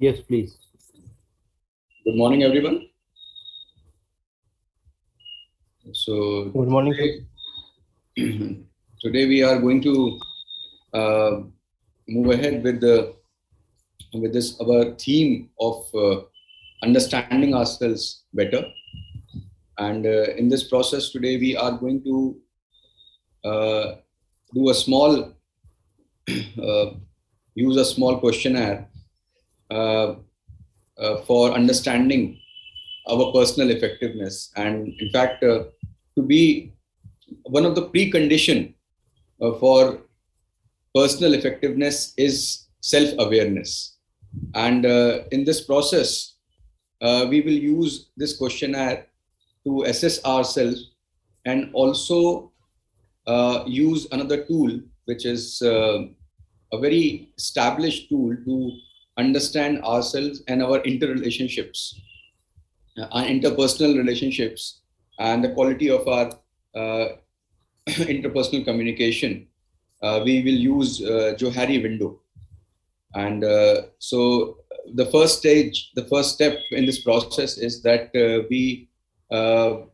Yes, please. Good morning, everyone. So Good morning, sir. today we are going to move ahead with this our theme of understanding ourselves better. And in this process today, we are going to uh, do a small uh, use a small questionnaire uh, for understanding our personal effectiveness, and in fact, to be one of the precondition for personal effectiveness is self-awareness. And in this process, we will use this questionnaire to assess ourselves, and also use another tool, which is a very established tool to understand ourselves and our interrelationships, our interpersonal relationships, and the quality of our uh, interpersonal communication. We will use Johari Window. And so the first step in this process is that we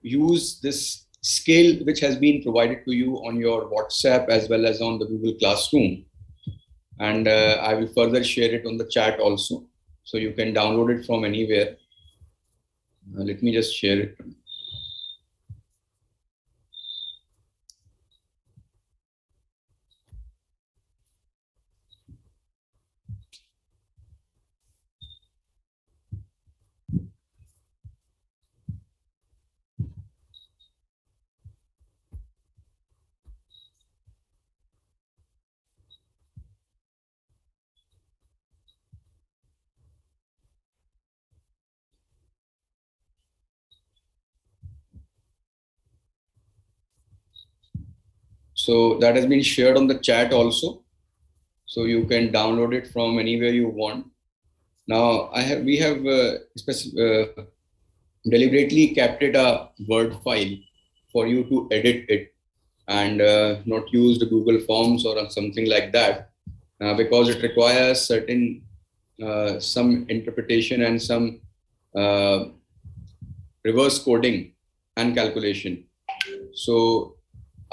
use this scale which has been provided to you on your WhatsApp as well as on the Google Classroom. And I will further share it on the chat also. So you can download it from anywhere. Let me just share it. So that has been shared on the chat also. So you can download it from anywhere you want. Now we have deliberately kept it a Word file for you to edit it, and not use the Google Forms or something like that, because it requires certain some interpretation and some uh, reverse coding and calculation. So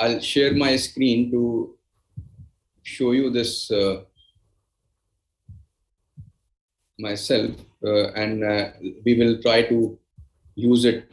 I'll share my screen to show you this myself, and we will try to use it.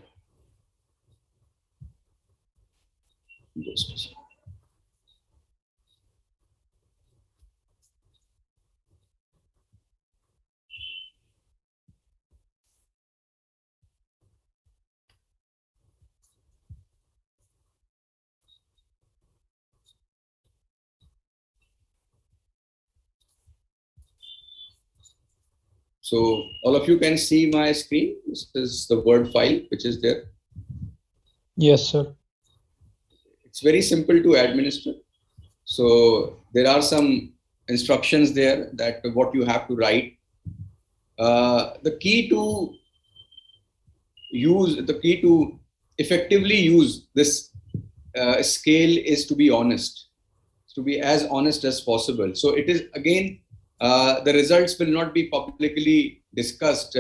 So all of you can see my screen. This is the Word file which is there. Yes, sir. It's very simple to administer. So there are some instructions there that what you have to write. The key to effectively use this scale is to be honest, to be as honest as possible. So it is again, the results will not be publicly discussed,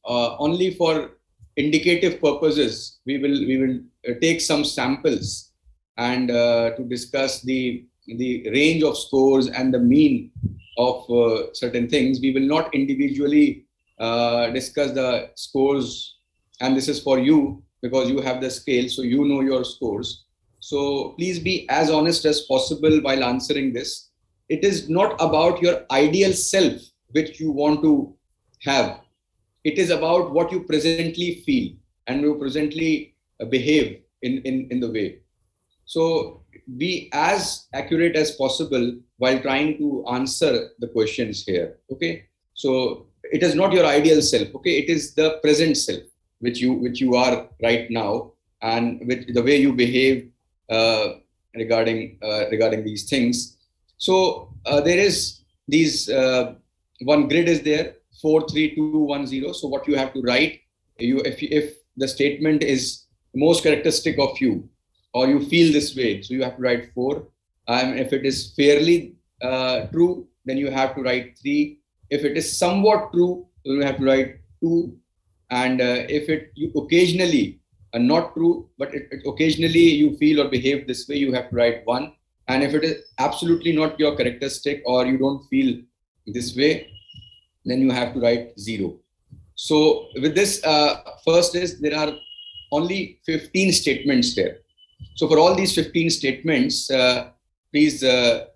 only for indicative purposes. We will take some samples, and to discuss the range of scores and the mean of certain things. We will not individually discuss the scores, and this is for you because you have the scale, so you know your scores. So please be as honest as possible while answering this. It is not about your ideal self which you want to have. It is about what you presently feel and you presently behave in the way. So be as accurate as possible while trying to answer the questions here. Okay. So it is not your ideal self. Okay. It is the present self which you are right now, and with the way you behave regarding these things. So there is these one grid is there, 43210. So what you have to write, if the statement is most characteristic of you, or you feel this way, so you have to write 4. And if it is fairly true, then you have to write 3. If it is somewhat true, So you have to write 2. And if you occasionally, not true, but occasionally you feel or behave this way, you have to write 1. And if it is absolutely not your characteristic or you don't feel this way, then you have to write 0. So with this, first is there are only 15 statements there. So for all these 15 statements, please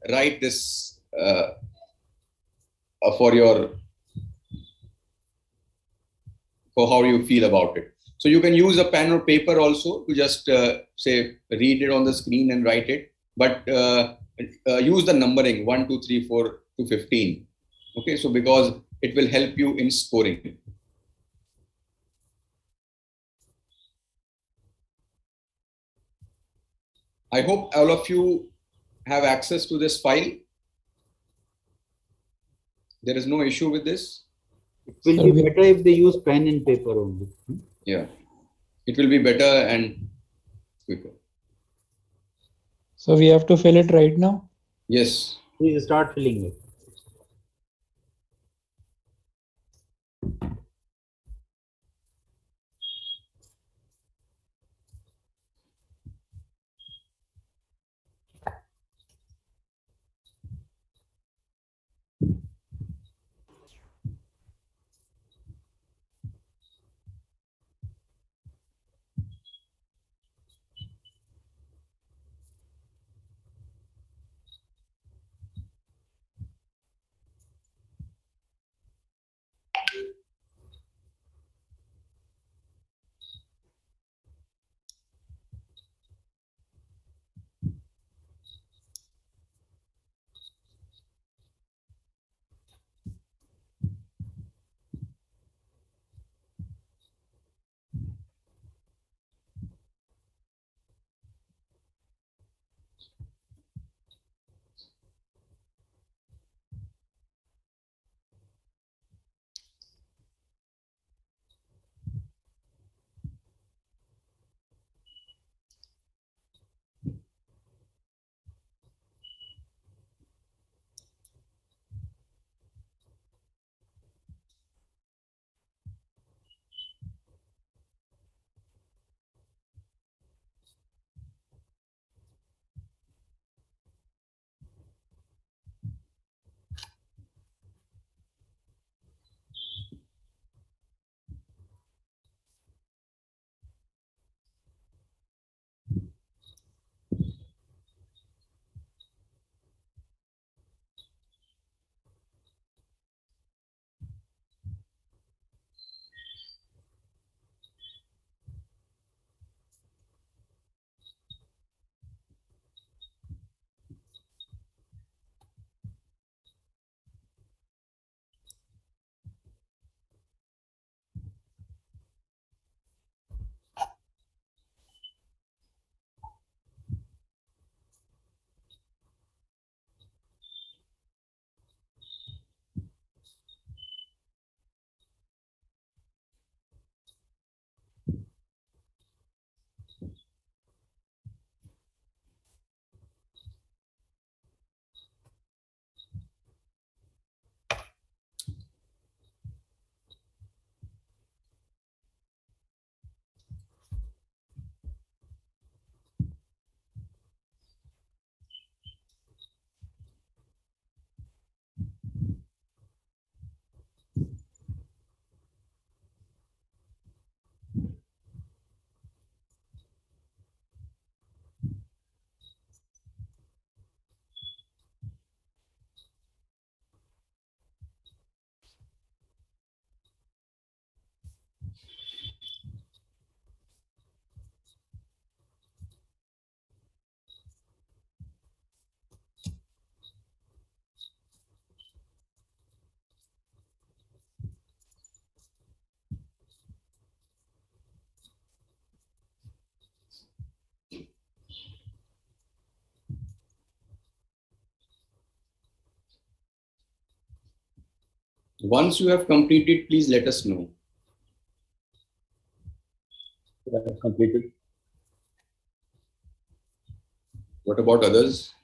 write this for how you feel about it. So you can use a pen or paper also to just say read it on the screen and write it, but use the numbering 1, 2, 3, 4 to 15. Okay, so because it will help you in scoring. I hope all of you have access to this file. There is no issue with this. It will be better if they use pen and paper only. Yeah, it will be better and quicker. So we have to fill it right now? Yes. Please start filling it. Once you have completed, please let us know. I have completed. What about others?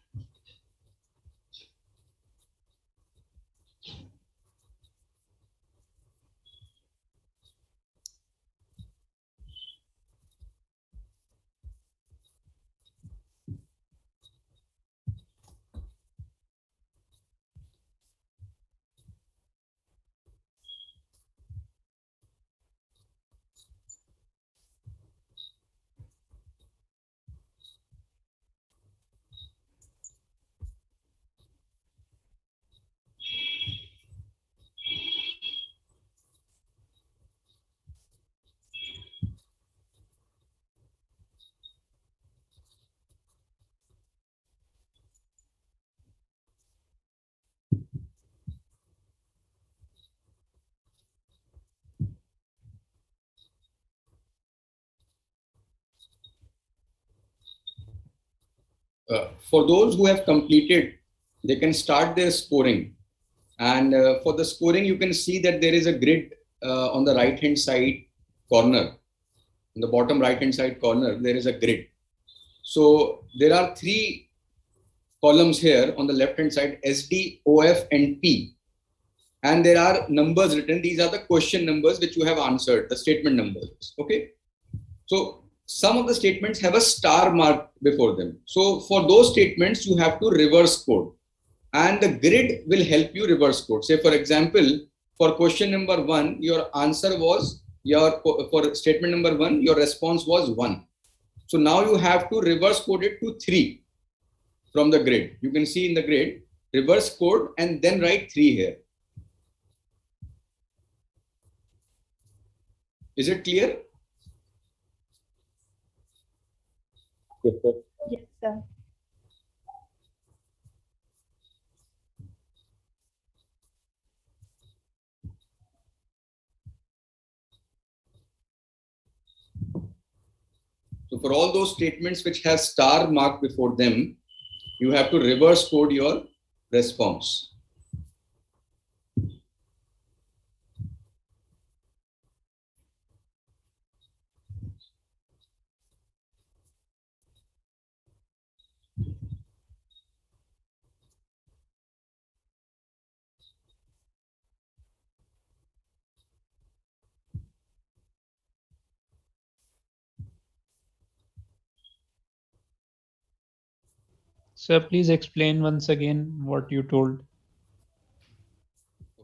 For those who have completed, they can start their scoring. And for the scoring, you can see that there is a grid on the right hand side corner. In the bottom right hand side corner, there is a grid. So there are 3 columns here on the left hand side, SD, OF, and P. And there are numbers written. These are the question numbers which you have answered, the statement numbers. Okay. So some of the statements have a star mark before them. So for those statements, you have to reverse code. And the grid will help you reverse code. Say, for example, for question number 1, your answer was, for statement number 1, your response was 1. So now you have to reverse code it to 3 from the grid. You can see in the grid, reverse code and then write 3 here. Is it clear? Yes, sir. Yes, sir. So for all those statements which have star mark before them, you have to reverse code your response. Sir, please explain once again what you told.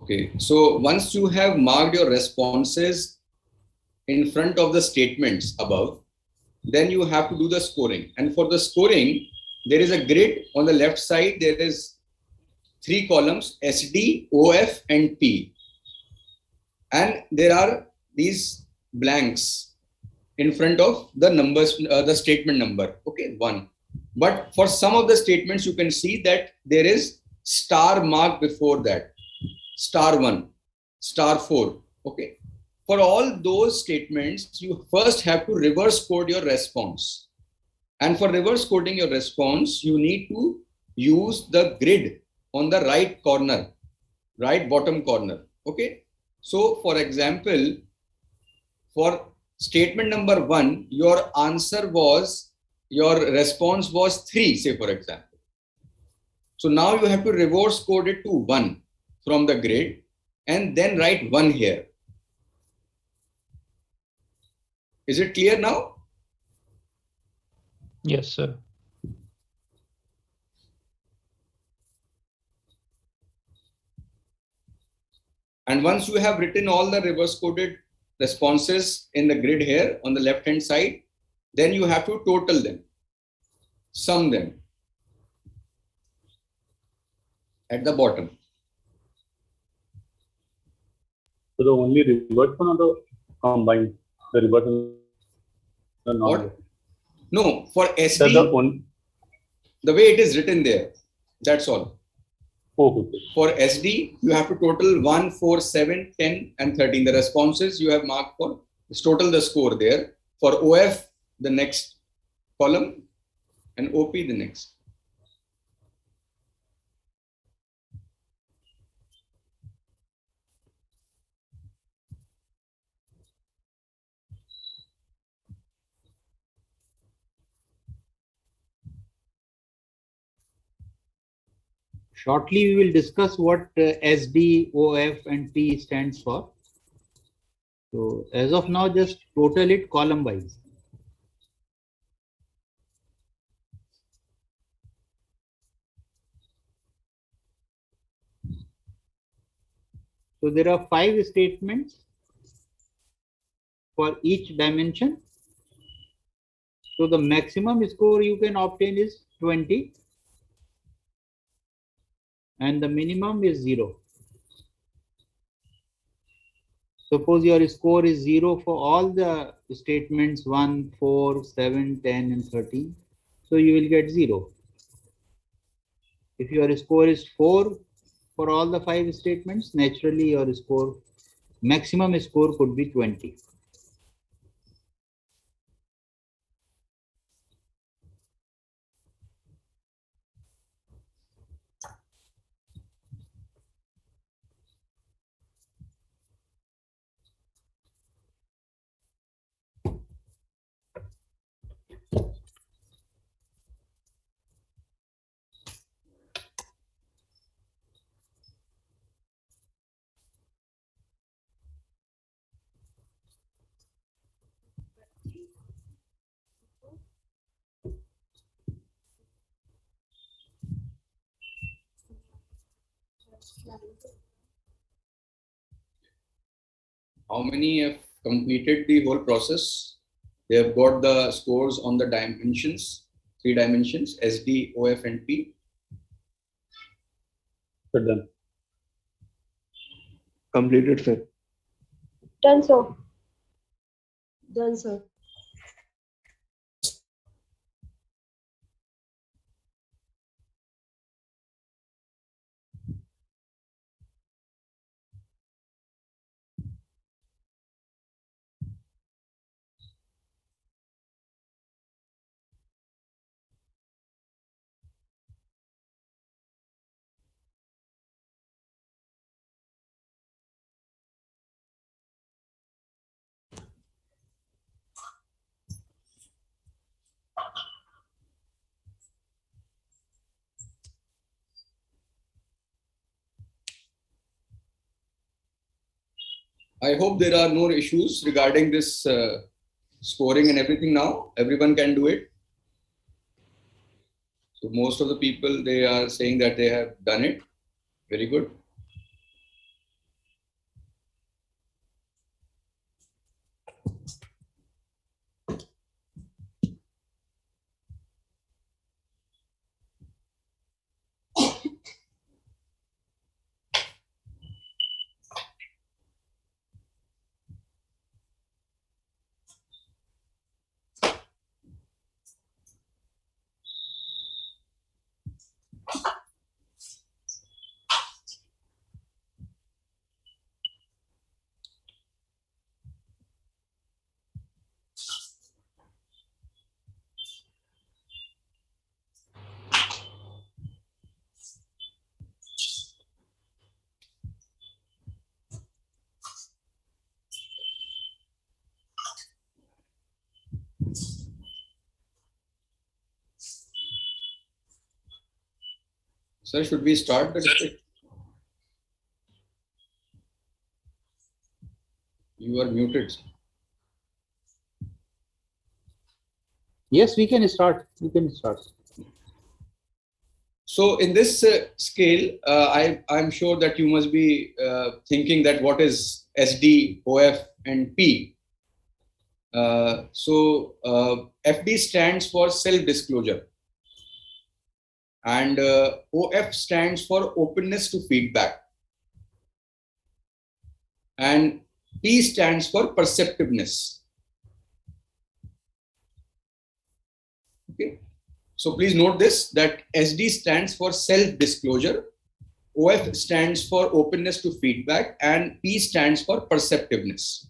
Okay, so once you have marked your responses in front of the statements above, then you have to do the scoring. And for the scoring, there is a grid on the left side. There is 3 columns, SD, OF, and P. And there are these blanks in front of the numbers, the statement number, okay, 1. But for some of the statements, you can see that there is star mark before that, star 1, star 4, okay. For all those statements, you first have to reverse code your response. And for reverse coding your response, you need to use the grid on the right corner, right bottom corner, okay. So for example, for statement number 1, your answer was, your response was 3, say for example. So now you have to reverse code it to 1 from the grid and then write 1 here. Is it clear now? Yes, sir. And once you have written all the reverse coded responses in the grid here on the left hand side, then you have to total them, sum them at the bottom. So the only reverse one or the combined? The reverse and the non. What? No, for SD, the way it is written there, that's all. Oh, okay. For SD, you have to total 1, 4, 7, 10, and 13. The responses you have marked for, total the score there. For OF, the next column, and OP, the next. Shortly, we will discuss what SD, OF, and P stands for. So as of now, just total it column wise. So there are 5 statements for each dimension. So the maximum score you can obtain is 20. And the minimum is 0. Suppose your score is 0 for all the statements 1, 4, 7, 10, and 13. So you will get 0. If your score is 4 for all the 5 statements, naturally your score, maximum score could be 20. How many have completed the whole process? They have got the scores on the dimensions, 3 dimensions, SD, OF, and P. Sir, done. Completed, sir. Done, sir. Done, sir. I hope there are no issues regarding this scoring and everything now. Everyone can do it. So most of the people, they are saying that they have done it. Very good. Sir, should we start the discussion? You are muted. Yes, we can start. We can start. So in this scale, I'm sure that you must be thinking that what is SD, OF, and P. FD stands for self-disclosure, and OF stands for openness to feedback, and P stands for perceptiveness. Okay. So please note this, that SD stands for self-disclosure, OF stands for openness to feedback, and P stands for perceptiveness.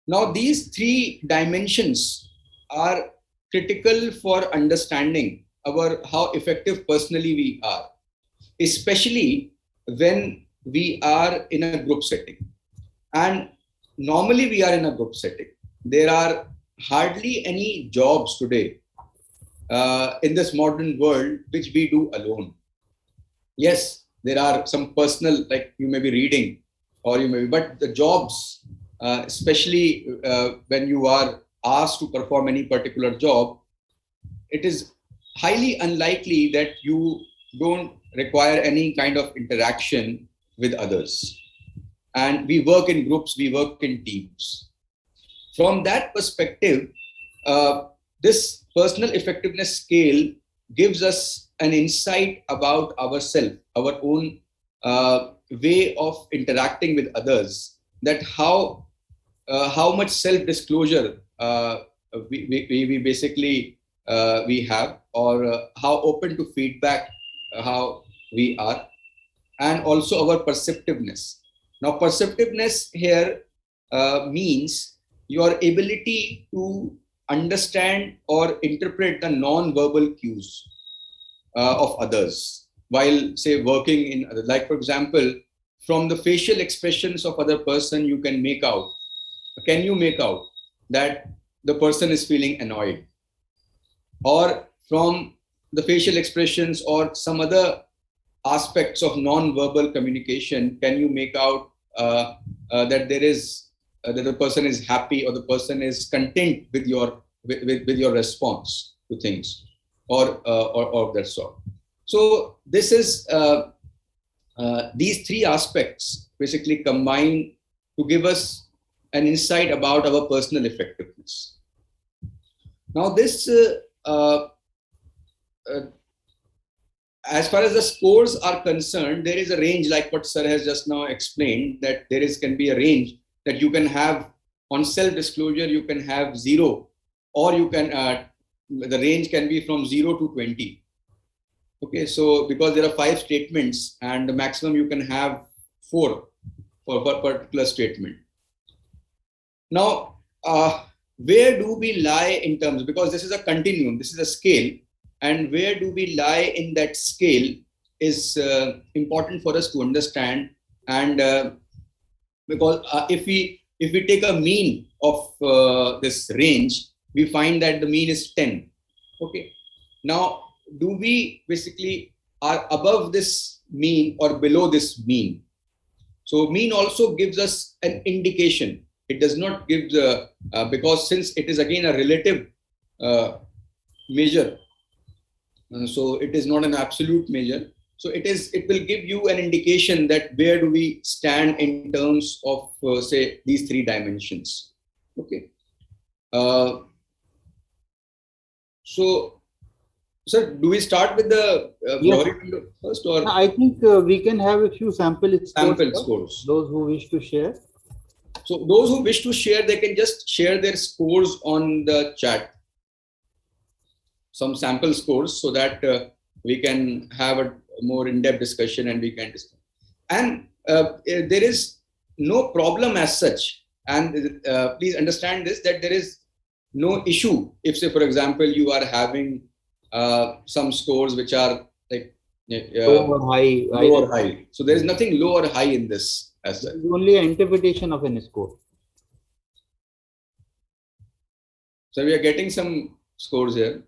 Now, these 3 dimensions are critical for understanding how effective personally we are, especially when we are in a group setting. And normally we are in a group setting. There are hardly any jobs today in this modern world which we do alone. Yes, there are some personal, like you may be reading, or you may be, but the jobs, especially when you are asked to perform any particular job, it is highly unlikely that you don't require any kind of interaction with others. And we work in groups, we work in teams. From that perspective, this personal effectiveness scale gives us an insight about ourselves, our own way of interacting with others, that how much self-disclosure we basically we have, or how open to feedback how we are, and also our perceptiveness. Now, perceptiveness here means your ability to understand or interpret the non-verbal cues of others while, say, working in other. Like, for example, from the facial expressions of other person, you can make out. Can you make out that the person is feeling annoyed? Or from the facial expressions or some other aspects of non-verbal communication, can you make out that there is that the person is happy, or the person is content with your with your response to things, or that sort? So this is these three aspects basically combine to give us an insight about our personal effectiveness. Now this as far as the scores are concerned, there is a range, like what sir has just now explained, that there is can be a range that you can have on self-disclosure. You can have 0, or you can the range can be from 0 to 20. Okay, so because there are 5 statements and the maximum you can have 4 for a particular statement. Now, where do we lie in terms, because this is a continuum, this is a scale, and where do we lie in that scale is important for us to understand. And because if we take a mean of this range, we find that the mean is 10. Okay, now do we basically are above this mean or below this mean? So mean also gives us an indication. It does not give the because since it is again a relative measure, so it is not an absolute measure. So it will give you an indication that where do we stand in terms of say these 3 dimensions. Okay. So, sir, do we start with the Johari window first, or I think we can have a few sample scores? Those who wish to share. So those who wish to share, they can just share their scores on the chat. Some sample scores, so that we can have a more in-depth discussion and we can discuss. And there is no problem as such. And please understand this, that there is no issue if, say, for example, you are having some scores which are like Low or high. Low or high. So there is nothing low or high in this as such. It's only an interpretation of an score. So we are getting some scores here.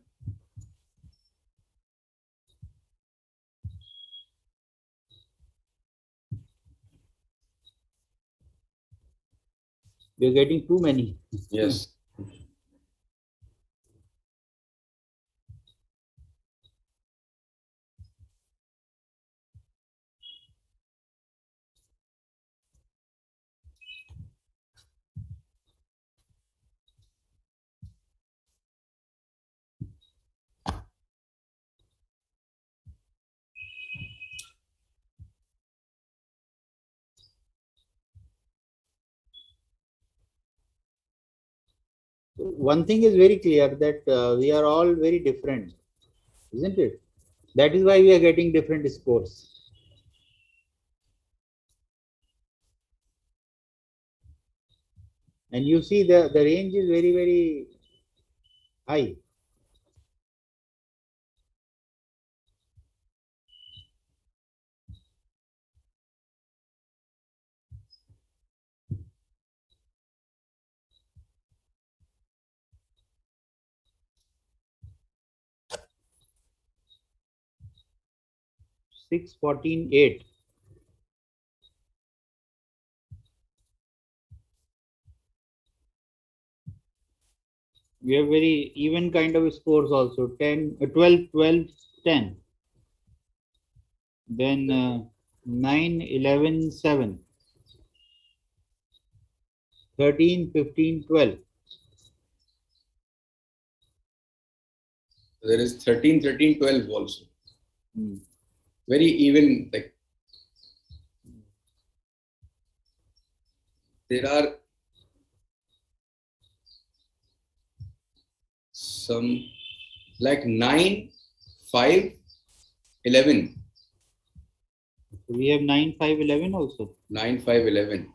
You're getting too many. Yes. One thing is very clear, that we are all very different, isn't it? That is why we are getting different scores. And you see the range is very, very high. Six, 14, 8. We have very even kind of scores also. 10, 12, 12, 10. Then 9, 11, 7. 13, 15, 12. There is 13, 13, 12 also. Hmm. Very even, like there are some like 9, 5, 11. We have 9, 5, 11 also. 9, 5, 11.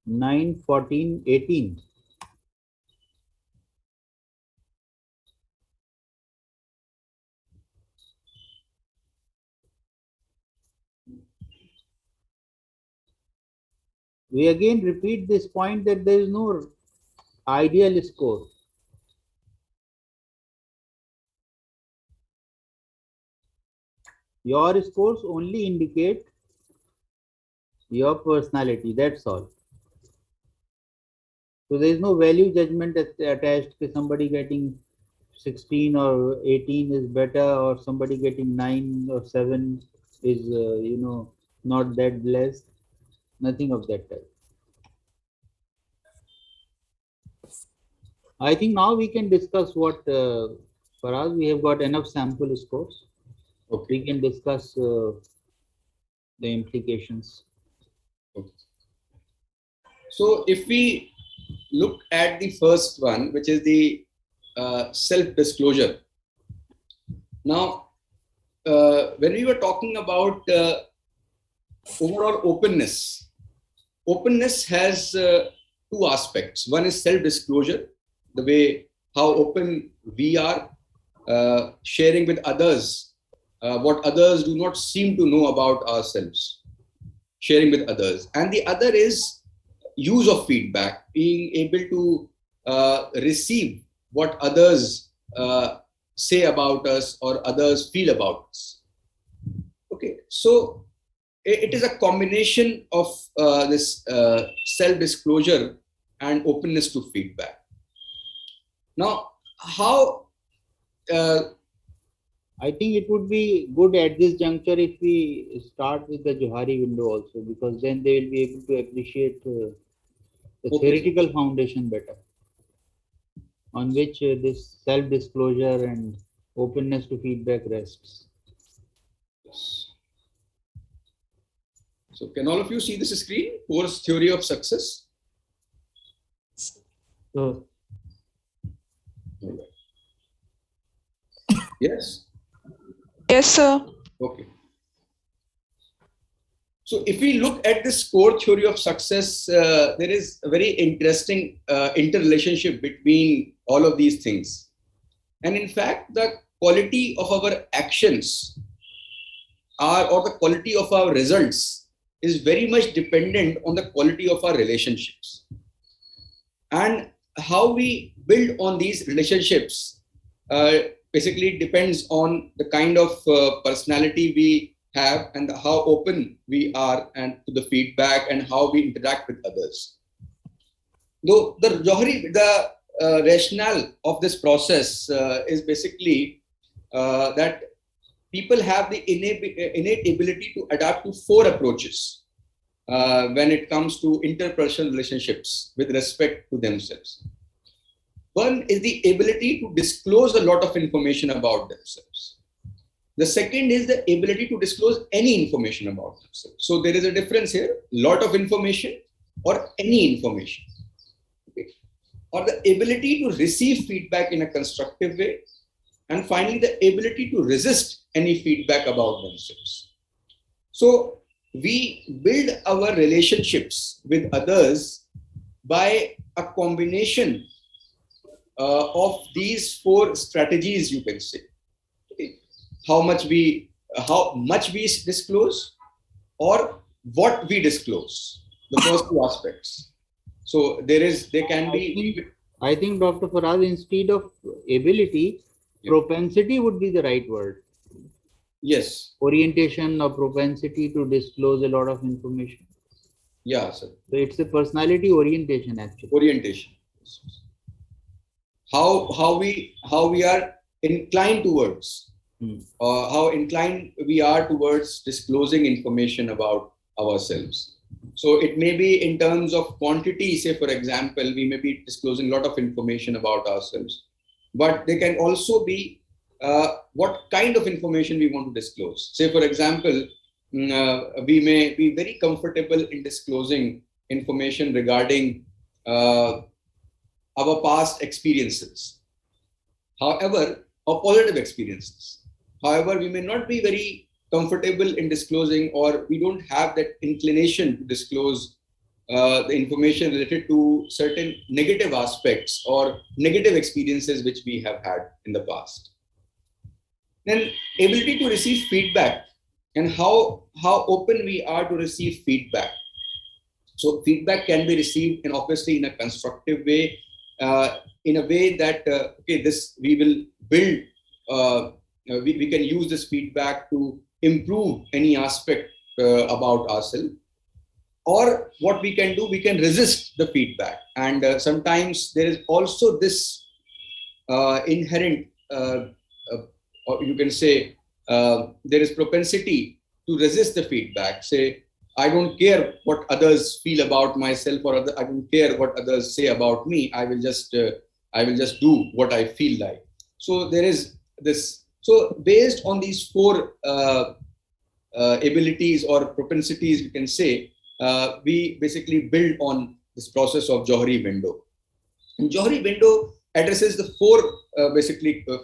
Nine, 14, 18. We again repeat this point that there is no ideal score. Your scores only indicate your personality, that's all. So there is no value judgment attached to somebody getting 16 or 18 is better, or somebody getting 9 or 7 is, not that blessed. Nothing of that type. I think now we can discuss what, for us, we have got enough sample scores. Okay. We can discuss the implications. Okay. So if we look at the first one, which is the self-disclosure. Now, when we were talking about overall openness, openness has two aspects. One is self-disclosure, the way how open we are, sharing with others what others do not seem to know about ourselves, sharing with others. And the other is use of feedback, being able to receive what others say about us or others feel about us. Okay, so it is a combination of this self-disclosure and openness to feedback. Now, how I think it would be good at this juncture if we start with the Johari window also, because then they will be able to appreciate the theoretical foundation better, on which this self-disclosure and openness to feedback rests. So can all of you see this screen? Course Theory of Success. Yes? Yes, sir. Okay. So if we look at this core theory of success, there is a very interesting interrelationship between all of these things. And in fact, the quality of our actions or the quality of our results is very much dependent on the quality of our relationships. And how we build on these relationships basically depends on the kind of personality we have and how open we are and to the feedback and how we interact with others. Though the rationale of this process is basically that people have the innate ability to adapt to 4 approaches when it comes to interpersonal relationships with respect to themselves. One is the ability to disclose a lot of information about themselves. The second is the ability to disclose any information about themselves. So there is a difference here, lot of information or any information. Okay. Or the ability to receive feedback in a constructive way. And finally, the ability to resist any feedback about themselves. So we build our relationships with others by a combination of these 4 strategies, you can say. Okay. How much we disclose or what we disclose, the first 2 aspects. So there can be. I think Dr. Faraz, instead of ability, propensity would be the right word. Yes. Orientation or propensity to disclose a lot of information. Yeah, sir. So it's a personality orientation actually. Orientation. How we are inclined towards, how inclined we are towards disclosing information about ourselves. So it may be in terms of quantity, say for example, we may be disclosing a lot of information about ourselves, but they can also be what kind of information we want to disclose. Say for example, we may be very comfortable in disclosing information regarding our past experiences. However, or positive experiences. However, we may not be very comfortable in disclosing, or we don't have that inclination to disclose the information related to certain negative aspects or negative experiences which we have had in the past. Then ability to receive feedback and how open we are to receive feedback. So feedback can be received and obviously in a constructive way, in a way that, okay, this we will build, we can use this feedback to improve any aspect about ourselves, or what we can do, we can resist the feedback. And sometimes there is also this inherent, or you can say, there is propensity to resist the feedback. Say, I don't care what others feel about myself, or I don't care what others say about me. I will just do what I feel like. So there is this. So based on these four abilities or propensities, you can say, we basically build on this process of Johari window. And Johari window addresses the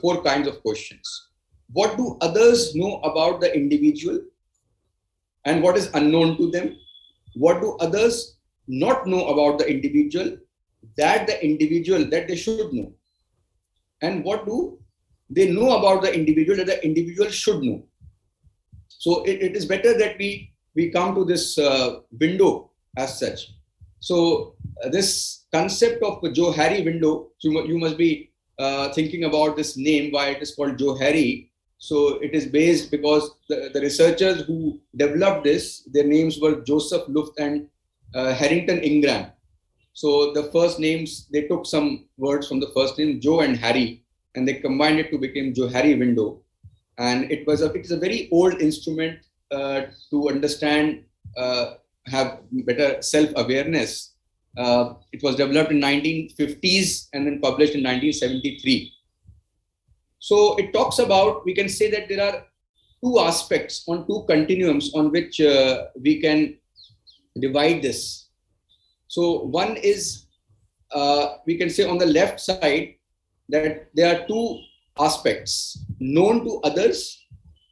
four kinds of questions. What do others know about the individual, and what is unknown to them? What do others not know about the individual that they should know? And what do they know about the individual that the individual should know? So it is better that we come to this window as such. So this concept of Johari window, you must be thinking about this name, why it is called Johari. So it is based because the researchers who developed this, their names were Joseph Luft and Harrington Ingram. So the first names, they took some words from the first name, Joe and Harry, and they combined it to become Johari window. And it's a very old instrument to understand, have better self-awareness. It was developed in 1950s and then published in 1973. So it talks about, we can say that there are two aspects on two continuums on which we can divide this. So one is, we can say on the left side, that there are two aspects, known to others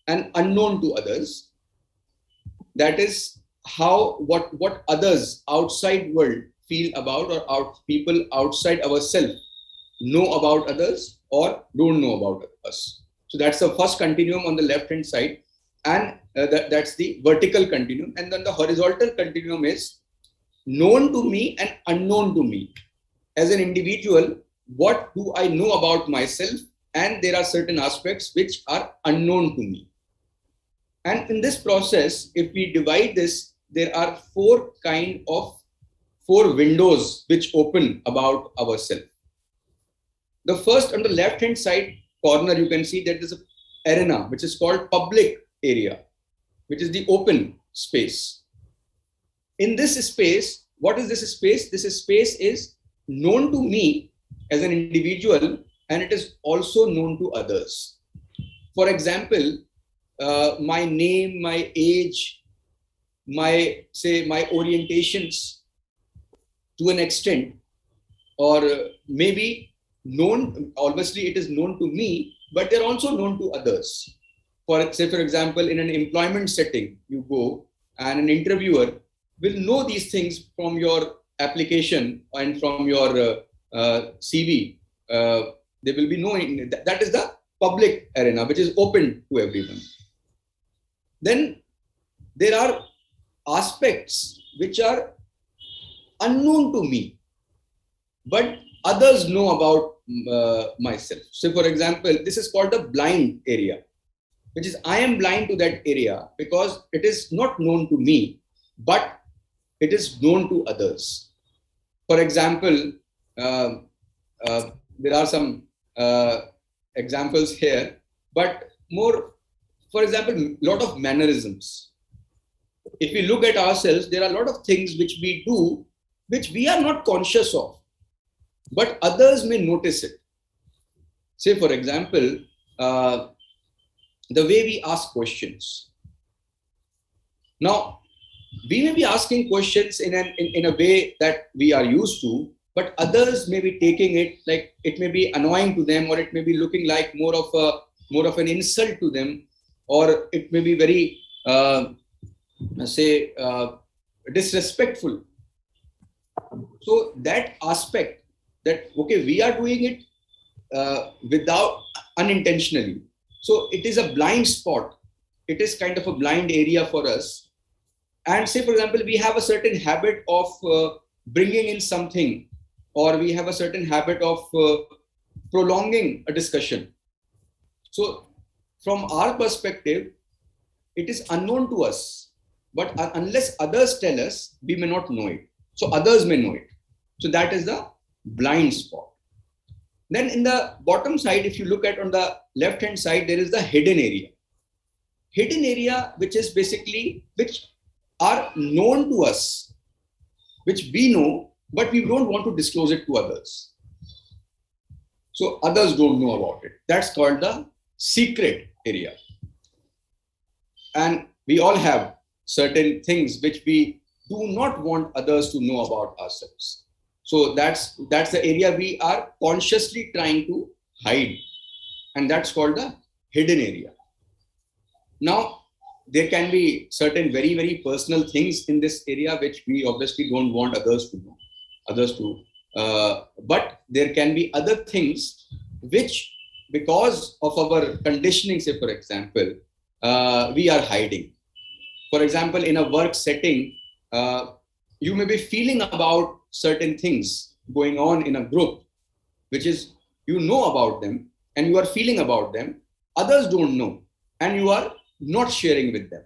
and unknown to others. That is how, what others outside world feel about, or people outside ourselves know about others or don't know about us. So that's the first continuum on the left hand side, and that's the vertical continuum. And then the horizontal continuum is known to me and unknown to me. As an individual, what do I know about myself? And there are certain aspects which are unknown to me. And in this process, if we divide this, there are four windows which open about ourselves. The first, on the left hand side corner, you can see that there's an arena which is called public area, which is the open space. In this space, what is this space? This space is known to me as an individual, and it is also known to others. For example, my name, my age, my orientations to an extent, or maybe known, obviously it is known to me, but they're also known to others. For example, in an employment setting, you go and an interviewer will know these things from your application and from your CV. They will be knowing that is the public arena, which is open to everyone. Then there are aspects which are unknown to me, but others know about myself. So for example, this is called the blind area, which is I am blind to that area because it is not known to me, but it is known to others. For example, there are some examples here, but more, for example, a lot of mannerisms. If we look at ourselves, there are a lot of things which we do, which we are not conscious of, but others may notice it. Say, for example, the way we ask questions. Now, we may be asking questions in a way that we are used to, but others may be taking it like it may be annoying to them, or it may be looking like more of an insult to them, or it may be very disrespectful. So that aspect, that okay, we are doing it without unintentionally. So it is a blind spot. It is kind of a blind area for us. And say, for example, we have a certain habit of bringing in something, or we have a certain habit of prolonging a discussion. So from our perspective, it is unknown to us, but unless others tell us, we may not know it. So others may know it. So that is the blind spot. Then in the bottom side, if you look at on the left hand side, there is the hidden area. Hidden area, which is basically, which are known to us, which we know, but we don't want to disclose it to others. So others don't know about it. That's called the secret area. And we all have certain things which we do not want others to know about ourselves. So that's the area we are consciously trying to hide. And that's called the hidden area. Now, there can be certain very, very personal things in this area which we obviously don't want others to know, but there can be other things which, because of our conditioning, say for example, we are hiding. For example, in a work setting, you may be feeling about certain things going on in a group, which is, you know about them and you are feeling about them, others don't know, and you are not sharing with them.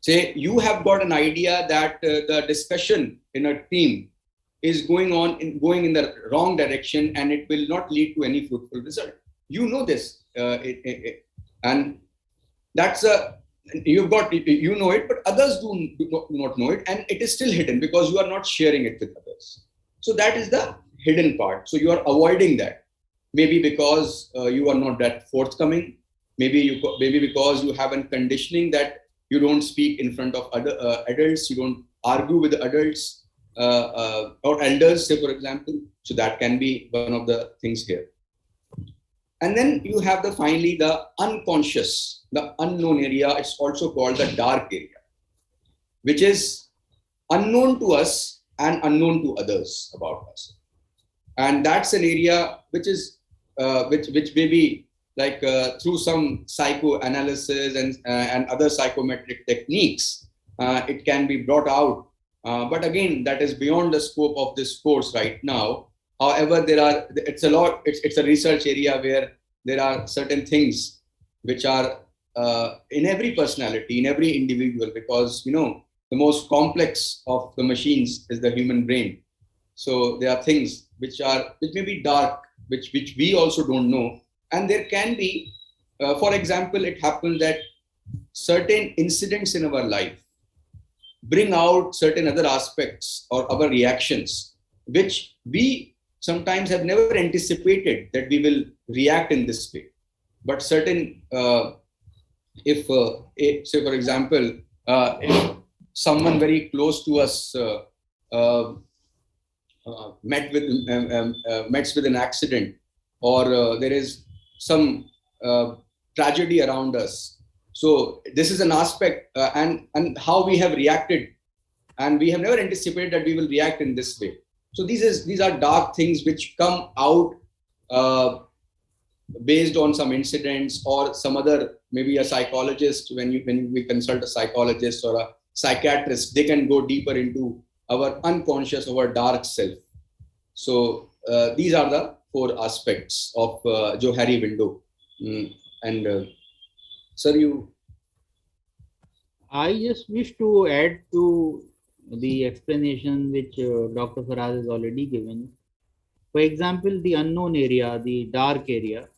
Say you have got an idea that the discussion in a team is going in the wrong direction and it will not lead to any fruitful result. You know this, and that's you know it, but others do not know it, and it is still hidden because you are not sharing it with others. So that is the hidden part. So you are avoiding that, maybe because you are not that forthcoming. Maybe because you have a conditioning that you don't speak in front of other adults, you don't argue with the adults or elders, say for example. So that can be one of the things here. And then you have finally the unconscious, the unknown area. It's also called the dark area, which is unknown to us and unknown to others about us. And that's an area which is which may be like through some psychoanalysis and other psychometric techniques, it can be brought out. But again, that is beyond the scope of this course right now. However, it's a research area where there are certain things which are in every personality, in every individual, because, you know, the most complex of the machines is the human brain. So there are things which may be dark, which we also don't know. And there can be, for example, it happens that certain incidents in our life bring out certain other aspects or our reactions, which we sometimes have never anticipated that we will react in this way. But certain, if say for example, if someone very close to us met with an accident, or there is some tragedy around us. So this is an aspect and how we have reacted, and we have never anticipated that we will react in this way. So these are dark things which come out based on some incidents or some other, maybe a psychologist, when we consult a psychologist or a psychiatrist, they can go deeper into our unconscious, our dark self. So these are the 4 aspects of Johari window. And sir, I just wish to add to the explanation which Dr. Faraz has already given. For example, the unknown area, the dark area,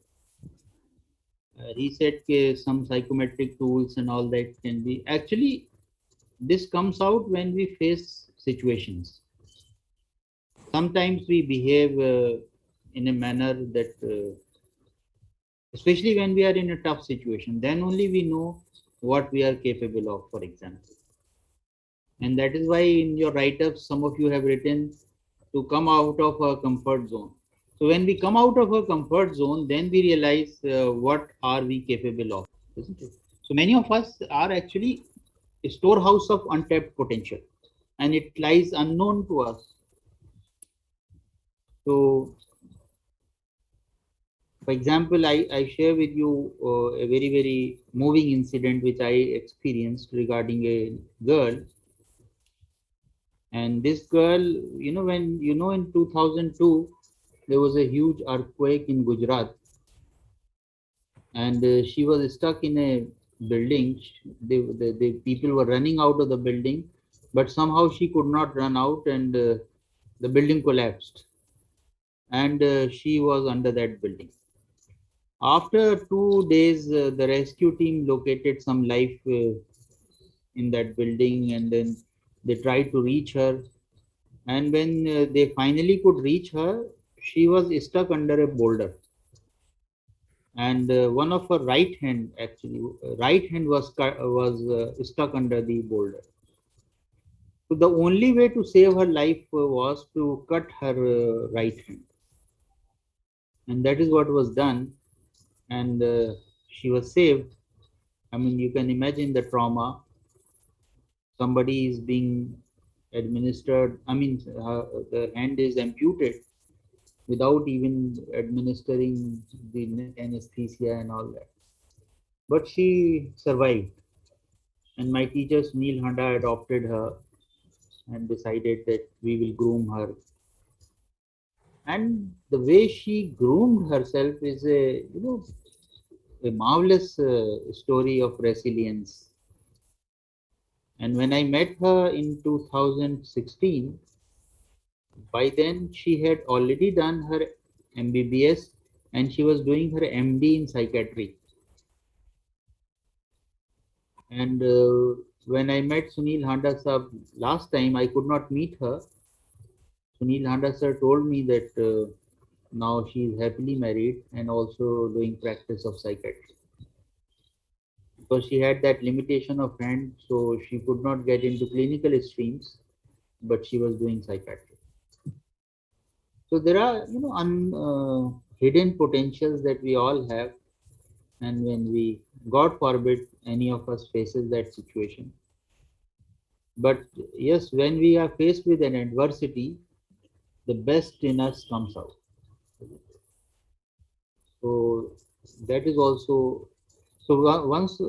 he said some psychometric tools and all that can be. Actually, this comes out when we face situations. Sometimes we behave in a manner that, especially when we are in a tough situation, then only we know what we are capable of, for example. And that is why in your write-ups, some of you have written to come out of a comfort zone. So when we come out of a comfort zone, then we realize what are we capable of, isn't it? So many of us are actually a storehouse of untapped potential, and it lies unknown to us. So, for example, I share with you a very, very moving incident which I experienced regarding a girl. And this girl, when in 2002, there was a huge earthquake in Gujarat, and she was stuck in a building. The people were running out of the building, but somehow she could not run out, and the building collapsed, and she was under that building. After 2 days, the rescue team located some life in that building, and then they tried to reach her. And when they finally could reach her, she was stuck under a boulder. And one of her right hand was stuck under the boulder. So the only way to save her life was to cut her right hand, and that is what was done. And she was saved. I mean, you can imagine the trauma. Somebody is being administered. I mean, the hand is amputated without even administering the anesthesia and all that. But she survived. And my teacher Sunil Handa adopted her and decided that we will groom her. And the way she groomed herself is a marvelous story of resilience. And when I met her in 2016, by then she had already done her MBBS and she was doing her MD in psychiatry. And when I met Sunil Handa sir last time, I could not meet her. Sunil Handa sir told me that now she is happily married and also doing practice of psychiatry. Because she had that limitation of hand, so she could not get into clinical streams, but she was doing psychiatry. So there are, hidden potentials that we all have, and when we, God forbid, any of us faces that situation. But yes, when we are faced with an adversity, the best in us comes out. So that is also, so once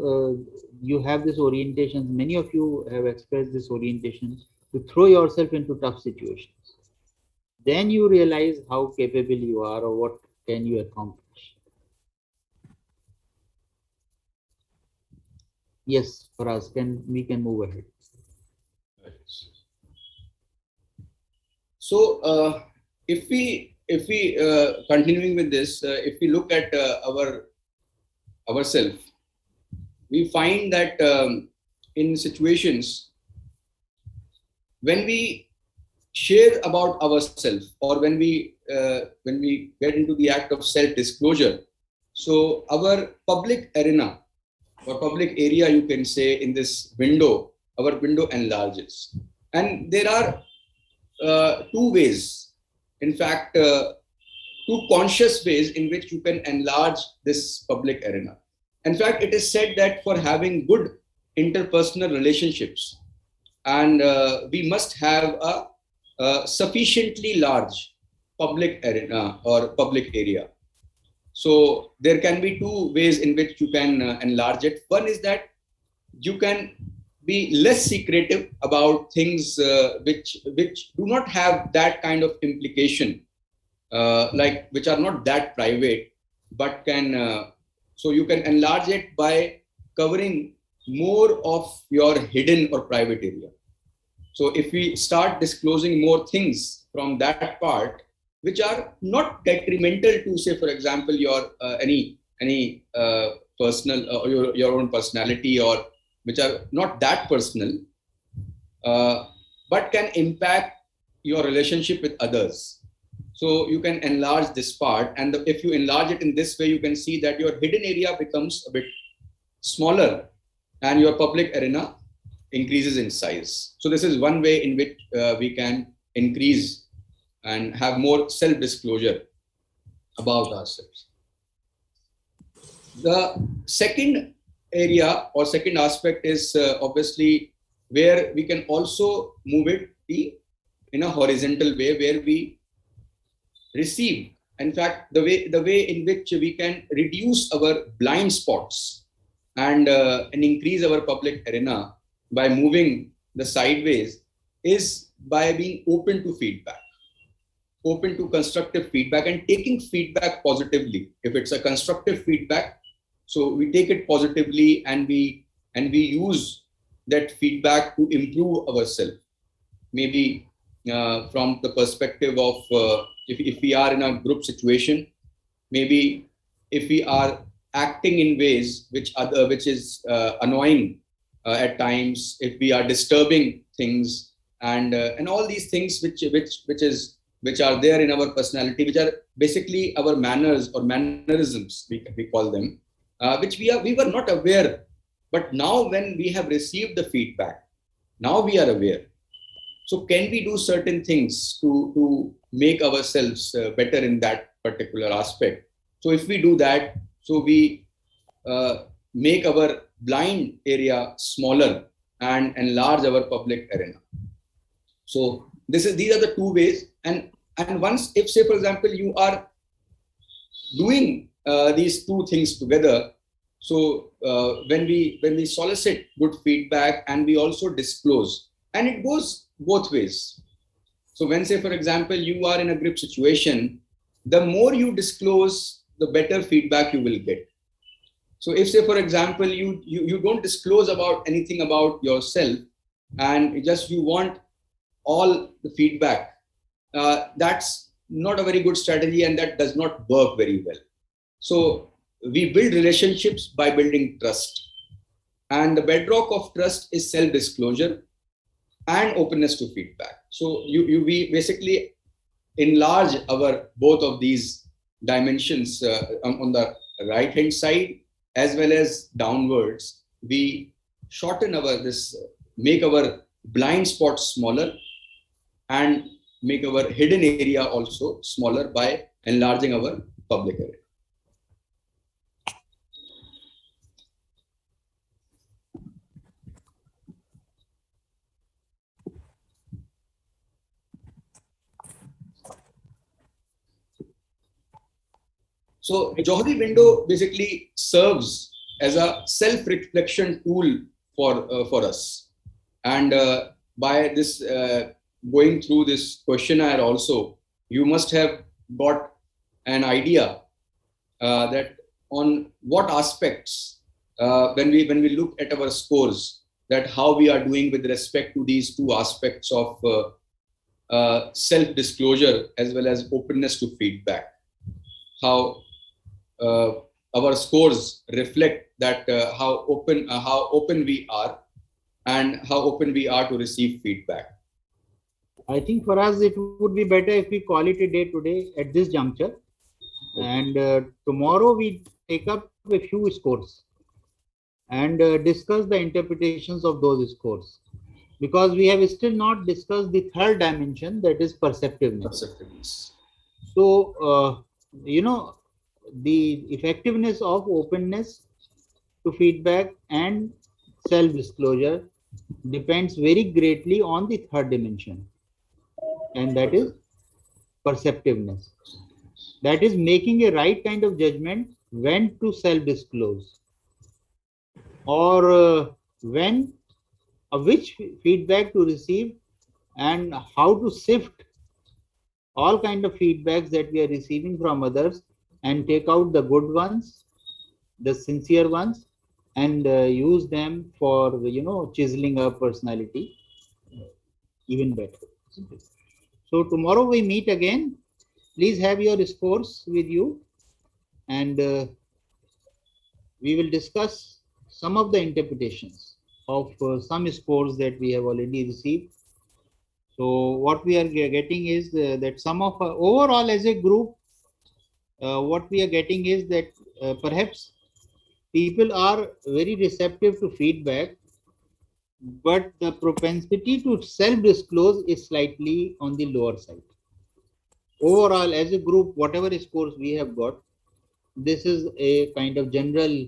you have this orientation, many of you have expressed this orientation to throw yourself into tough situations. Then you realize how capable you are or what can you accomplish. Yes, for us, we can move ahead. So if we continuing with this, if we look at ourselves, we find that in situations when we share about ourselves, or when we get into the act of self-disclosure, so our public arena or public area, you can say, in this window, our window enlarges. And there are two ways, in fact, two conscious ways in which you can enlarge this public arena. In fact, it is said that for having good interpersonal relationships, and we must have a sufficiently large public arena or public area. So there can be two ways in which you can enlarge it. One is that you can be less secretive about things which do not have that kind of implication, like which are not that private, but can so you can enlarge it by covering more of your hidden or private area. So if we start disclosing more things from that part, which are not detrimental to, say, for example, your any personal or your own personality, or which are not that personal, but can impact your relationship with others. So you can enlarge this part, and if you enlarge it in this way, you can see that your hidden area becomes a bit smaller and your public arena increases in size. So this is one way in which we can increase and have more self-disclosure about ourselves. The second area or second aspect is obviously where we can also move it in a horizontal way, where we receive. In fact, the way in which we can reduce our blind spots and increase our public arena by moving the sideways is by being open to feedback, open to constructive feedback, and taking feedback positively. If it's a constructive feedback, So we take it positively, and we use that feedback to improve ourselves. Maybe from the perspective of if we are in a group situation, maybe if we are acting in ways which is annoying at times, if we are disturbing things, and all these things which are there in our personality, which are basically our manners or mannerisms, we call them, which we were not aware, but now when we have received the feedback, now we are aware. So can we do certain things to make ourselves better in that particular aspect? So if we do that, so we make our blind area smaller and enlarge our public arena. So these are the two ways. And once, if say for example you are doing these two things together, so when we solicit good feedback and we also disclose, and it goes both ways. So when say for example you are in a group situation, the more you disclose, the better feedback you will get. So if say for example you don't disclose about anything about yourself, and just you want all the feedback, that's not a very good strategy, and that does not work very well. So we build relationships by building trust, and the bedrock of trust is self-disclosure and openness to feedback. So we basically enlarge our both of these dimensions on the right hand side as well as downwards. We shorten make our blind spots smaller and make our hidden area also smaller by enlarging our public area. So Johari Window basically serves as a self-reflection tool for us. And by this going through this questionnaire also, you must have got an idea that on what aspects when we look at our scores, that how we are doing with respect to these two aspects of self-disclosure as well as openness to feedback. How our scores reflect that how open we are and how open we are to receive feedback. I think for us it would be better if we call it a day today at this juncture, and tomorrow we take up a few scores and discuss the interpretations of those scores, because we have still not discussed the third dimension, that is perceptiveness. So the effectiveness of openness to feedback and self-disclosure depends very greatly on the third dimension, and that is perceptiveness. That is making a right kind of judgment when to self-disclose, or when which feedback to receive, and how to sift all kind of feedbacks that we are receiving from others and take out the good ones, the sincere ones, and use them for chiseling our personality even better. So tomorrow we meet again. Please have your scores with you, and we will discuss some of the interpretations of some scores that we have already received. So what we are getting is that some of overall as a group, what we are getting is that perhaps people are very receptive to feedback, but the propensity to self-disclose is slightly on the lower side. Overall, as a group, whatever scores we have got, this is a kind of general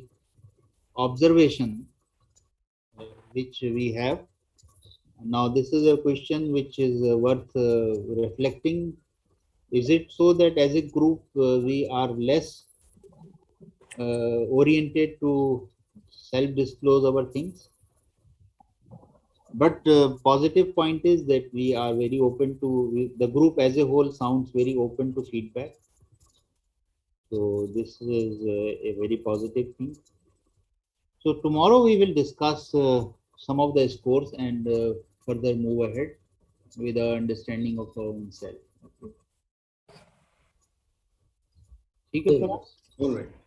observation which we have. Now, this is a question which is worth reflecting. Is it so that as a group we are less oriented to self-disclose our things? But positive point is that we are very open to, the group as a whole sounds very open to feedback. So this is a very positive thing. So tomorrow we will discuss some of the scores and further move ahead with our understanding of our own self. Okay. ठीक है, All right.